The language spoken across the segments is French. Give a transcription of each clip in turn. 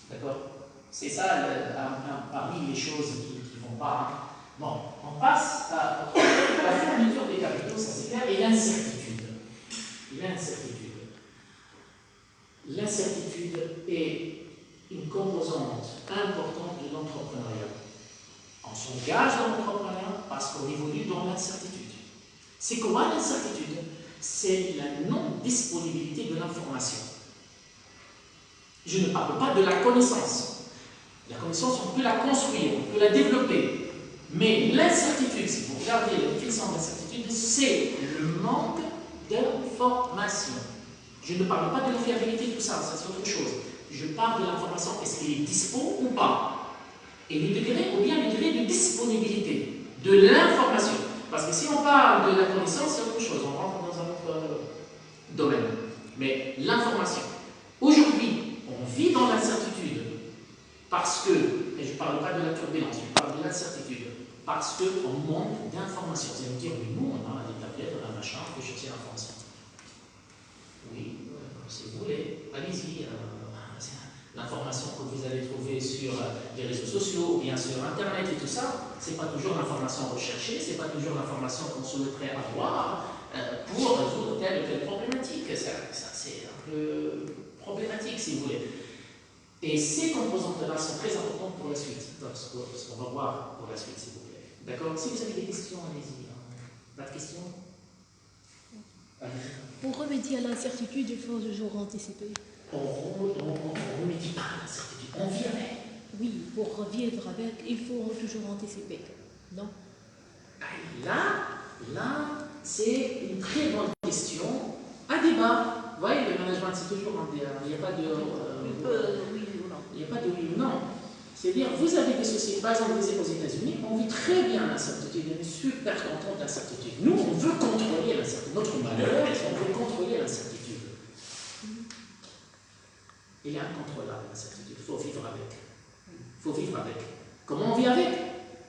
D'accord? C'est ça parmi les choses qui ne vont pas. Bon, on passe à la fourniture des capitaux, ça c'est clair, et l'incertitude. L'incertitude est une composante importante de l'entrepreneuriat. On s'engage dans l'entrepreneuriat parce qu'on évolue dans l'incertitude. C'est quoi l'incertitude? C'est la non-disponibilité de l'information. Je ne parle pas de la connaissance. La connaissance, on peut la construire, on peut la développer. Mais l'incertitude, si vous regardez la définition de l'incertitude, c'est le manque d'information. Je ne parle pas de la fiabilité, tout ça, ça c'est autre chose. Je parle de l'information, est-ce qu'elle est dispo ou pas? Et le degré, ou bien le degré de disponibilité de l'information. Parce que si on parle de la connaissance, c'est autre chose, on rentre dans un autre domaine. Mais l'information. Aujourd'hui, on vit dans l'incertitude parce que, et je ne parle pas de la turbulence, je parle de l'incertitude, parce qu'on manque d'informations. Vous allez me dire, oui, nous, on a des tablettes, on a un machin, on peut chercher l'information. Oui, si vous voulez, allez-y. L'information que vous allez trouver sur les réseaux sociaux ou bien sur Internet et tout ça, ce n'est pas toujours l'information recherchée, ce n'est pas toujours l'information qu'on souhaiterait avoir pour résoudre telle ou telle problématique. Ça c'est un peu problématique, si vous voulez. Et ces composantes-là sont très importantes pour la suite, ce qu'on va voir pour la suite, s'il vous plaît. D'accord? Si vous avez des questions, allez-y. Pas de questions? Pour remédier à l'incertitude, il faut toujours anticiper. On ne remédie pas à l'incertitude, on vit avec. Oui, pour vivre avec, il faut toujours anticiper. Non? Là, c'est une très bonne question. Un débat. Vous voyez, le management, c'est toujours un débat. Il n'y a pas de oui ou non. Il n'y a pas de oui ou non. C'est-à-dire, vous avez des sociétés, par exemple, aux États-Unis, on vit très bien l'incertitude, on est super content de l'incertitude. Nous, on veut contrôler l'incertitude. Notre malheur, on veut contrôler l'incertitude. Il est incontrôlable, l'incertitude. Il faut vivre avec. Comment on vit avec?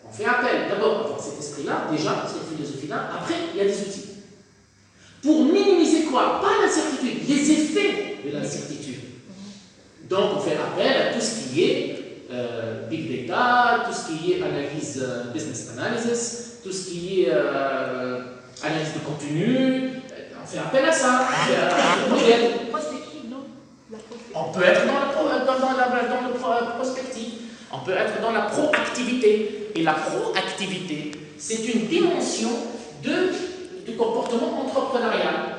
On fait appel d'abord à cet esprit-là, déjà, cette philosophie-là. Après, il y a des outils. Pour minimiser quoi? Pas l'incertitude, les effets de l'incertitude. Donc, on fait appel à tout ce qui est big data, tout ce qui est analyse, business analysis, tout ce qui est analyse de contenu. On fait appel à ça. On fait appel au modèle. On peut être dans la prospective, on peut être dans la proactivité. Et la proactivité, c'est une dimension du comportement entrepreneurial.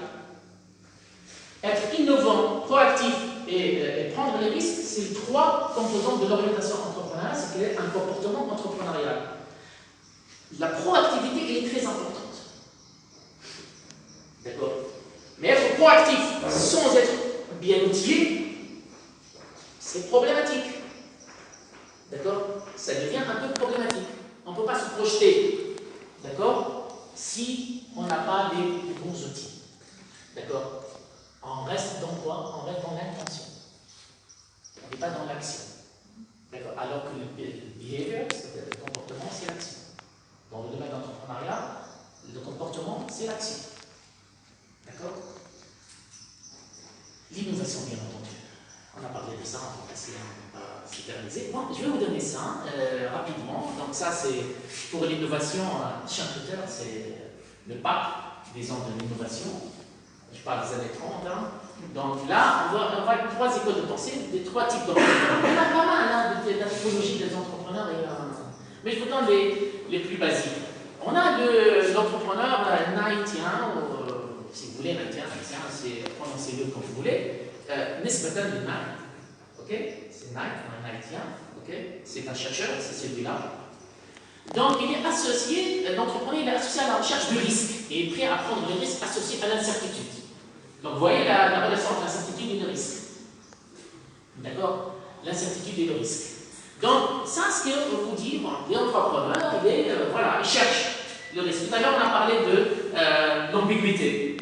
Être innovant, proactif et prendre les risques, c'est les trois composantes de l'orientation entrepreneuriale, c'est qu'il y a un comportement entrepreneurial. La proactivité, elle est très importante. D'accord? Mais être proactif sans être bien outillé, c'est problématique. D'accord? Ça devient un peu problématique. On ne peut pas se projeter. D'accord? Si on n'a pas les bons outils. D'accord? On reste dans quoi? On reste dans l'intention. On n'est pas dans l'action. D'accord? Alors que le behavior, c'est-à-dire le comportement, c'est l'action. Dans le domaine d'entrepreneuriat, le comportement, c'est l'action. D'accord? L'innovation, bien entendu. On a parlé de ça, on va passer à s'éterniser. Bon, je vais vous donner ça rapidement. Donc ça, c'est pour l'innovation. Shankleter, c'est le pape des ans de l'innovation. Je parle des années 30. Donc là, on va avoir trois écoles de pensée, des trois types d'entrepreneurs. Il y en a pas mal de la typologie des entrepreneurs. Mais je vous donne les plus basiques. On a l'entrepreneur knightien, si vous voulez, knightien, c'est prononcez-le comme vous voulez. Nisbatan de Knight, ok? C'est Knight, un Knightien, ok? C'est un chercheur, c'est celui-là. Donc, il est associé, l'entrepreneur, il est associé à la recherche de risques et est prêt à prendre le risque associé à l'incertitude. Donc, vous voyez la relation entre l'incertitude et le risque. D'accord? L'incertitude et le risque. Donc, ça, ce qu'on vous dit, l'entrepreneur, il cherche le risque. Tout à l'heure, on a parlé de l'ambiguïté.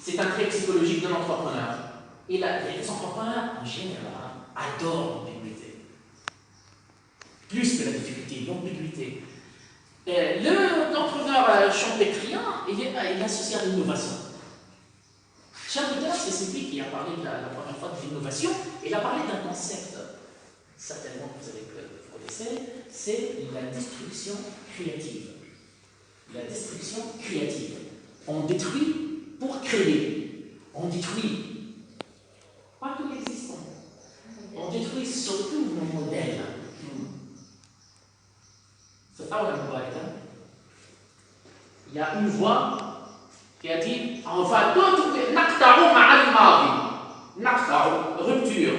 C'est un trait psychologique de l'entrepreneur. Et les entrepreneurs, en général, adorent l'ambiguïté. Plus que la difficulté, l'ambiguïté. L'entrepreneur champétrien, il est associé à l'innovation. Shankleter, c'est celui qui a parlé la première fois de l'innovation. Il a parlé d'un concept. certainement que vous connaissez, c'est la destruction créative. La destruction créative. On détruit pour créer. On détruit pas tout l'existant. On détruit surtout nos modèles. C'est pas un modèle. Il y a une voix qui a dit on va tout naqta'u ma'a al-madi. Naqta'u, rupture.